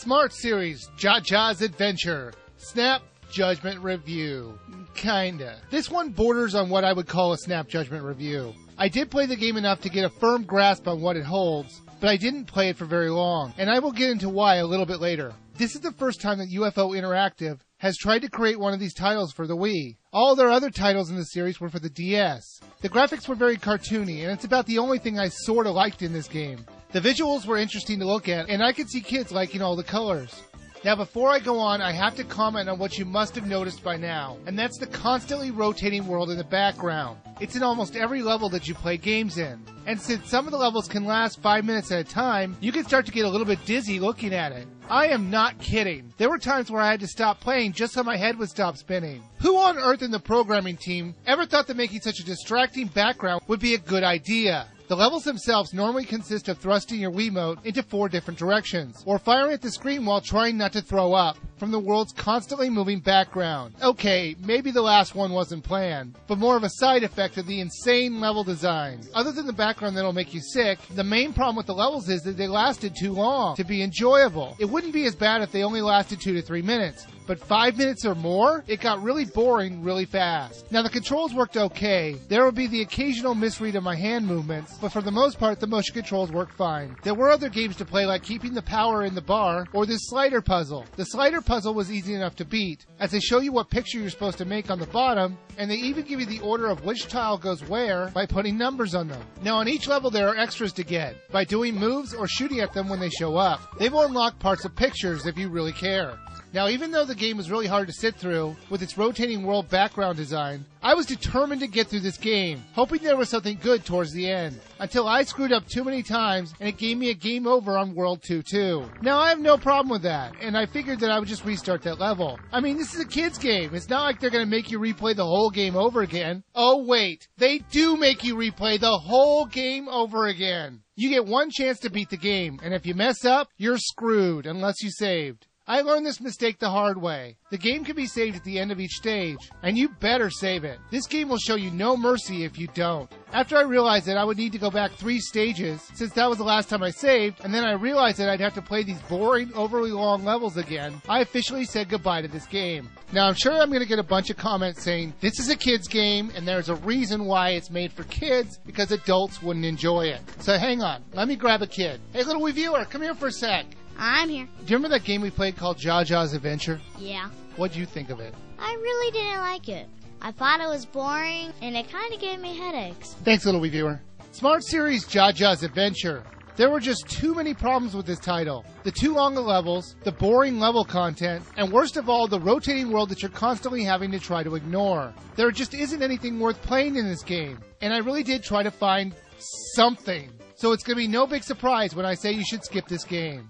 Smart Series, JaJa's Adventure, Snap Judgment Review. Kinda. This one borders on what I would call a Snap Judgment Review. I did play the game enough to get a firm grasp on what it holds, but I didn't play it for very long, and I will get into why a little bit later. This is the first time that UFO Interactive has tried to create one of these titles for the Wii. All their other titles in the series were for the DS. The graphics were very cartoony, and it's about the only thing I sorta liked in this game. The visuals were interesting to look at, and I could see kids liking all the colors. Now before I go on, I have to comment on what you must have noticed by now, and that's the constantly rotating world in the background. It's in almost every level that you play games in. And since some of the levels can last 5 minutes at a time, you can start to get a little bit dizzy looking at it. I am not kidding. There were times where I had to stop playing just so my head would stop spinning. Who on earth in the programming team ever thought that making such a distracting background would be a good idea? The levels themselves normally consist of thrusting your Wiimote into 4 different directions, or firing at the screen while trying not to throw up from the world's constantly moving background. Okay, maybe the last one wasn't planned, but more of a side effect of the insane level design. Other than the background that'll make you sick, the main problem with the levels is that they lasted too long to be enjoyable. It wouldn't be as bad if they only lasted 2 to 3 minutes. But 5 minutes or more, it got really boring really fast. Now the controls worked okay. There would be the occasional misread of my hand movements, but for the most part the motion controls worked fine. There were other games to play like keeping the power in the bar or this slider puzzle. The slider puzzle was easy enough to beat, as they show you what picture you're supposed to make on the bottom, and they even give you the order of which tile goes where by putting numbers on them. Now on each level there are extras to get, by doing moves or shooting at them when they show up. They will unlock parts of pictures if you really care. Now, even though the game was really hard to sit through, with its rotating world background design, I was determined to get through this game, hoping there was something good towards the end, until I screwed up too many times and it gave me a game over on World 2-2. Now, I have no problem with that, and I figured that I would just restart that level. I mean, this is a kid's game. It's not like they're going to make you replay the whole game over again. Oh, wait. They do make you replay the whole game over again. You get one chance to beat the game, and if you mess up, you're screwed unless you saved. I learned this mistake the hard way. The game can be saved at the end of each stage, and you better save it. This game will show you no mercy if you don't. After I realized that I would need to go back 3 stages, since that was the last time I saved, and then I realized that I'd have to play these boring, overly long levels again, I officially said goodbye to this game. Now I'm sure I'm going to get a bunch of comments saying, this is a kid's game, and there's a reason why it's made for kids, because adults wouldn't enjoy it. So hang on, let me grab a kid. Hey little reviewer, come here for a sec. I'm here. Do you remember that game we played called JaJa's Adventure? Yeah. What'd you think of it? I really didn't like it. I thought it was boring, and it kind of gave me headaches. Thanks, little reviewer. Smart Series JaJa's Adventure. There were just too many problems with this title. The too long the levels, the boring level content, and worst of all, the rotating world that you're constantly having to try to ignore. There just isn't anything worth playing in this game, and I really did try to find something. So it's going to be no big surprise when I say you should skip this game.